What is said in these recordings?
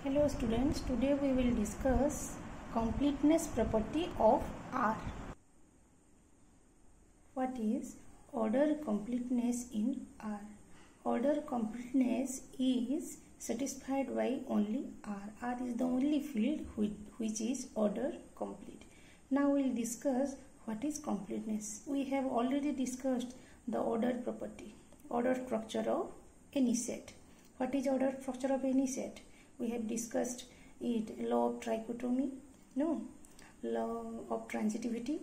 Hello students, today we will discuss completeness property of R. What is order completeness in R? Order completeness is satisfied by only R. R is the only field which is order complete. Now we will discuss what is completeness. We have already discussed the order property, order structure of any set. What is order structure of any set? We have discussed it, law of trichotomy, law of transitivity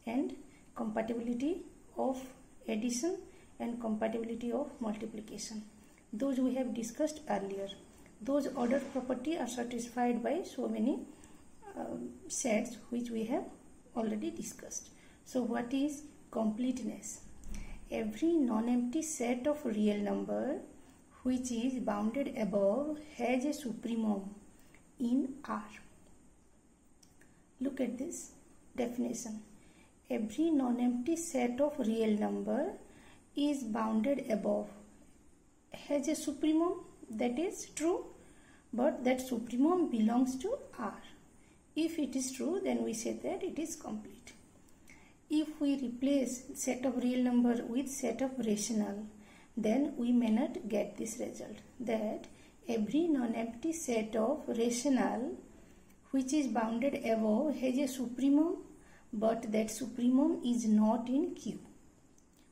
and compatibility of addition and compatibility of multiplication. Those we have discussed earlier. Those order property are satisfied by so many sets which we have already discussed. So what is completeness? Every non-empty set of real number which is bounded above has a supremum in R. Look at this definition. Every non-empty set of real number is bounded above has a supremum. That is true, but that supremum belongs to R. If it is true, then we say that it is complete. If we replace set of real number with set of rational, then we may not get this result, that every non-empty set of rational which is bounded above has a supremum, but that supremum is not in Q.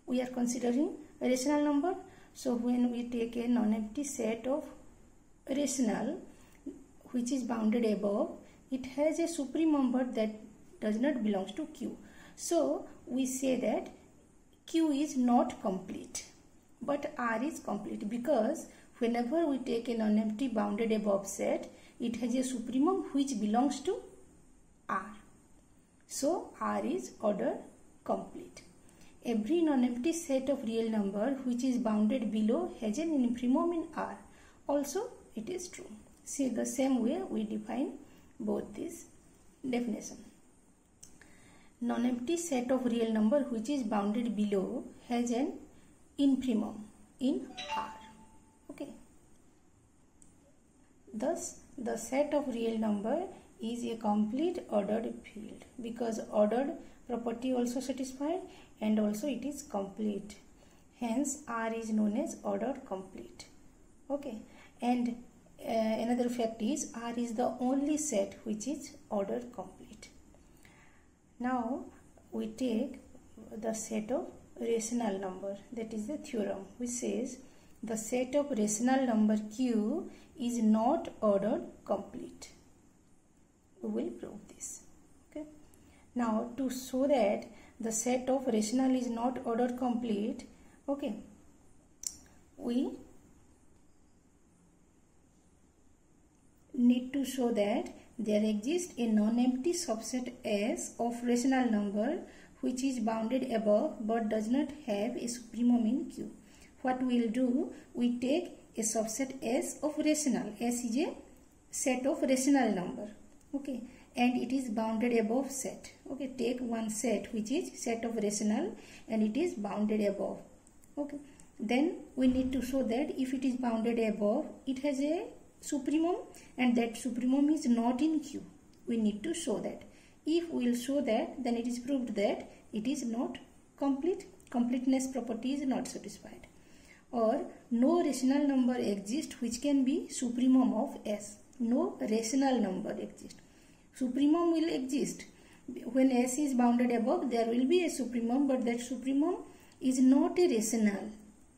We are considering a rational number, so when we take a non-empty set of rational which is bounded above, it has a supremum but that does not belong to Q. So we say that Q is not complete, but R is complete, because whenever we take a non-empty bounded above set, it has a supremum which belongs to R. So R is order complete. Every non-empty set of real number which is bounded below has an infimum in R. Also it is true. See, the same way we define both these definition. Non-empty set of real number which is bounded below has an infimum in R. Okay. Thus, the set of real number is a complete ordered field, because ordered property also satisfied and also it is complete. Hence, R is known as ordered complete. Okay. And another fact is R is the only set which is ordered complete. Now, we take the set of rational number, that is the theorem which says the set of rational number Q is not ordered complete. We will prove this. Okay. Now, to show that the set of rational is not ordered complete, okay, we need to show that there exists a non-empty subset S of rational number which is bounded above but does not have a supremum in Q. What we will do, we take a subset S of rational. S is a set of rational number, okay, and it is bounded above set. Okay, take one set which is set of rational and it is bounded above. Okay, then we need to show that if it is bounded above, it has a supremum and that supremum is not in Q. We need to show that. If we will show that, then it is proved that it is not complete. Completeness property is not satisfied. Or no rational number exists which can be supremum of S. No rational number exists. Supremum will exist. When S is bounded above, there will be a supremum, but that supremum is not a rational.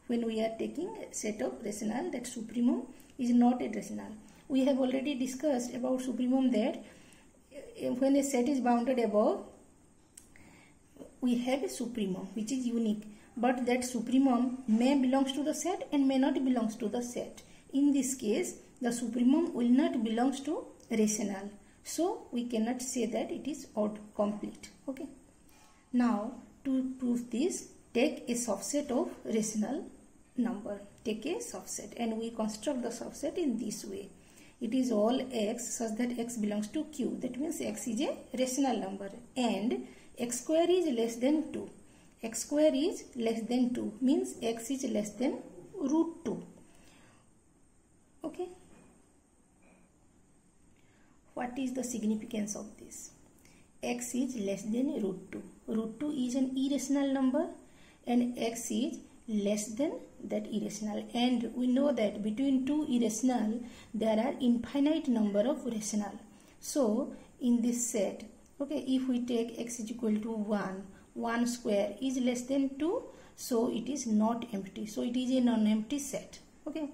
When we are taking a set of rational, that supremum is not a rational. We have already discussed about supremum, that when a set is bounded above, we have a supremum which is unique, but that supremum may belongs to the set and may not belongs to the set. In this case, the supremum will not belongs to rational, so we cannot say that it is complete. Okay. Now, to prove this, take a subset of rational number. Take a subset and we construct the subset in this way. It is all x such that x belongs to Q. That means x is a rational number and x square is less than 2. X square is less than 2 means x is less than root 2. Okay. what is the significance of this? X is less than root 2. Root 2 is an irrational number and x is less than that irrational, and we know that between two irrational there are infinite number of rational. So in this set, okay, if we take x is equal to 1 square is less than 2, so it is not empty, so it is a non-empty set. Okay,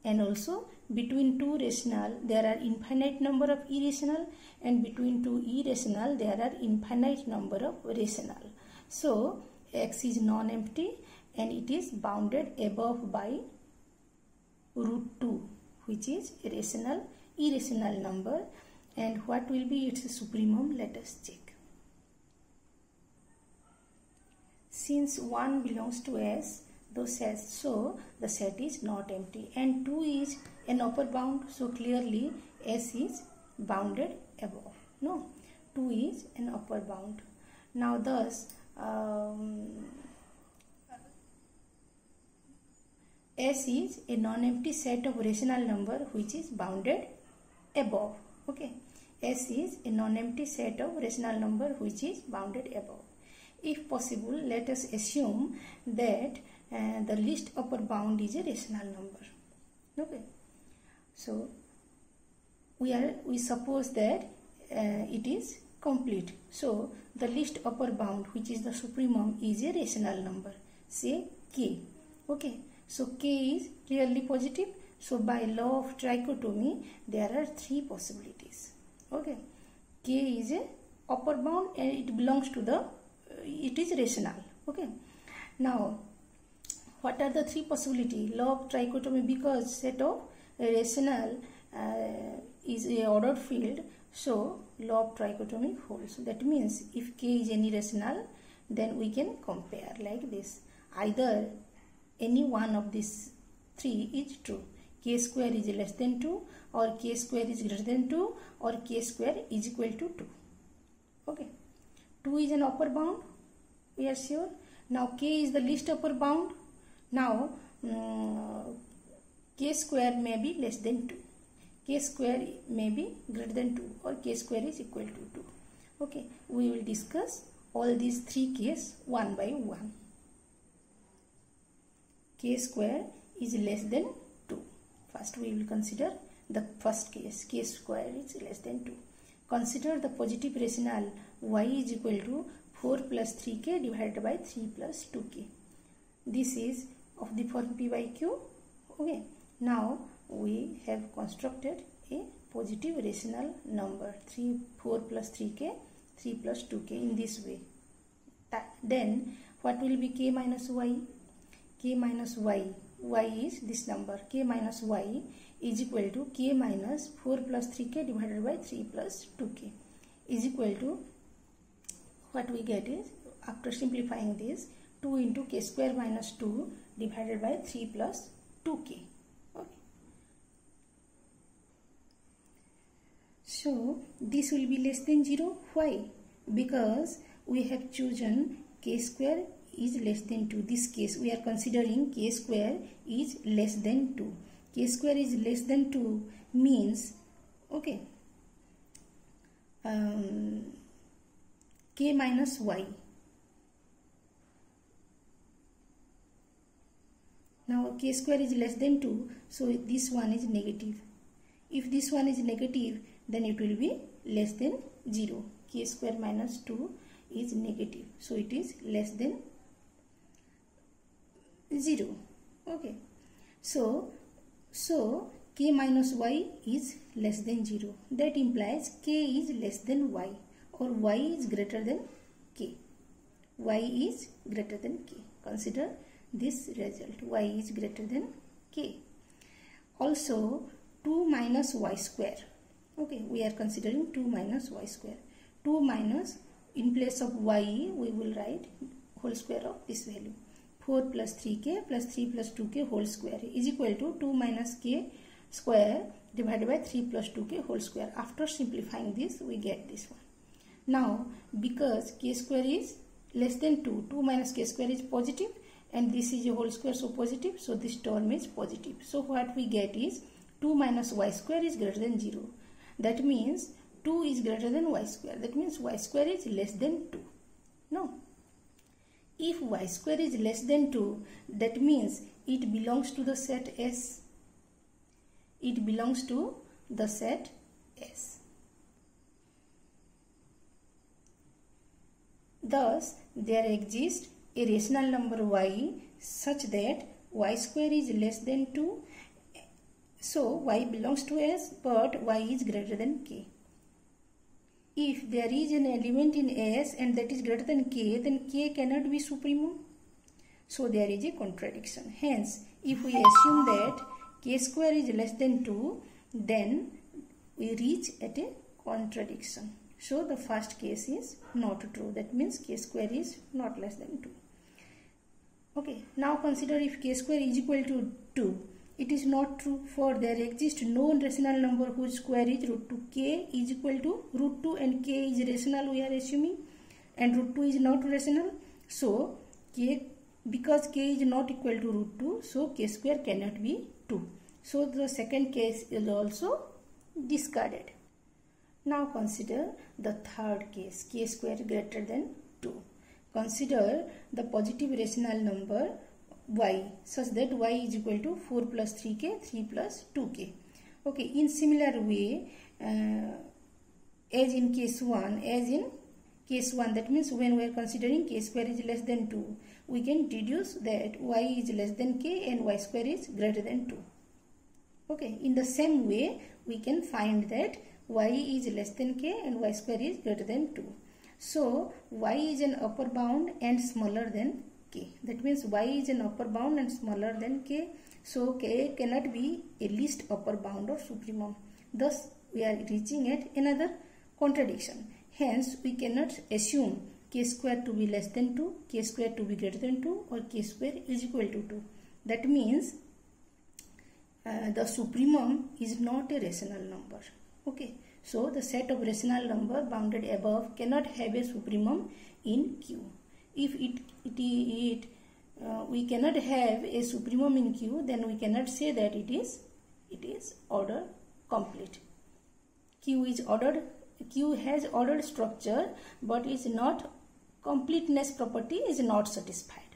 and also between two rational there are infinite number of irrational, and between two irrational there are infinite number of rational. So x is non-empty and it is bounded above by root 2, which is irrational number. And what will be its supremum? Let us check. Since 1 belongs to S, so the set is not empty, and 2 is an upper bound, so clearly S is bounded above. No, 2 is an upper bound. Now thus S is a non-empty set of rational number which is bounded above. Okay, S is a non-empty set of rational number which is bounded above. If possible, let us assume that the least upper bound is a rational number. Okay, so we suppose that it is complete. So the least upper bound, which is the supremum, is a rational number, say k. Okay, so k is clearly positive. So by law of trichotomy there are three possibilities. Okay, k is a upper bound and it belongs to the it is rational. Okay, now what are the three possibilities? Law of trichotomy, because set of rational is a ordered field, so law of trichotomy holds. That means if k is any rational, then we can compare like this. Either any one of these three is true. K square is less than 2, or k square is greater than 2, or k square is equal to 2. Okay, 2 is an upper bound, we are sure. Now k is the least upper bound. Now k square may be less than 2, k square may be greater than 2, or k square is equal to 2. Okay, we will discuss all these three cases one by one. K square is less than 2. First we will consider the first case, k square is less than 2. Consider the positive rational y is equal to 4 plus 3k divided by 3 plus 2k. This is of the form p by q. Okay, now we have constructed a positive rational number 4 plus 3k, 3 plus 2k in this way. Then what will be k minus y? K minus y is this number, k minus y is equal to k minus 4 plus 3k divided by 3 plus 2k is equal to, what we get is, after simplifying this, 2 into k square minus 2 divided by 3 plus 2k. Okay. So this will be less than 0. Why? Because we have chosen k square is less than 2. This case we are considering k square is less than 2. K square is less than 2 means, okay, k minus y. Now k square is less than 2, so this one is negative. If this one is negative, then it will be less than 0. K square minus 2 is negative, so it is less than 0. Okay, so k minus y is less than 0. That implies k is less than y, or y is greater than k. Y is greater than k. Consider this result, y is greater than k. Also 2 minus y square. Okay, we are considering 2 minus y square. 2 minus, in place of y we will write whole square of this value. 4 plus 3k plus 3 plus 2k whole square is equal to 2 minus k square divided by 3 plus 2k whole square. After simplifying this, we get this one. Now because k square is less than 2, 2 minus k square is positive, and this is a whole square, so positive, so this term is positive. So what we get is 2 minus y square is greater than 0. That means 2 is greater than y square. That means y square is less than 2. No. If y square is less than 2, that means it belongs to the set S. It belongs to the set S. Thus, there exists a rational number y such that y square is less than 2. So, y belongs to S, but y is greater than k. If there is an element in S and that is greater than k, then k cannot be supremum. So, there is a contradiction. Hence, if we assume that k square is less than 2, then we reach at a contradiction. So, the first case is not true. That means k square is not less than 2. Okay, now consider if k square is equal to 2. It is not true, for there exists no rational number whose square is root 2. K is equal to root 2 and k is rational, we are assuming, and root 2 is not rational. So, because k is not equal to root 2, so k square cannot be 2. So, the second case is also discarded. Now consider the third case, k square greater than 2. Consider the positive rational number y such that y is equal to 4 plus 3k, 3 plus 2k. Okay, in similar way, as in case 1, that means when we are considering k square is less than 2, we can deduce that y is less than k and y square is greater than 2. Okay, in the same way, we can find that y is less than k and y square is greater than 2. So, y is an upper bound and smaller than k. That means y is an upper bound and smaller than k. So, k cannot be a least upper bound or supremum. Thus, we are reaching at another contradiction. Hence, we cannot assume k square to be less than 2, k square to be greater than 2, or k square is equal to 2. That means the supremum is not a rational number. Okay. So, the set of rational number bounded above cannot have a supremum in Q. If we cannot have a supremum in Q, then we cannot say that it is order complete. Q has ordered structure, but is not completeness property is not satisfied.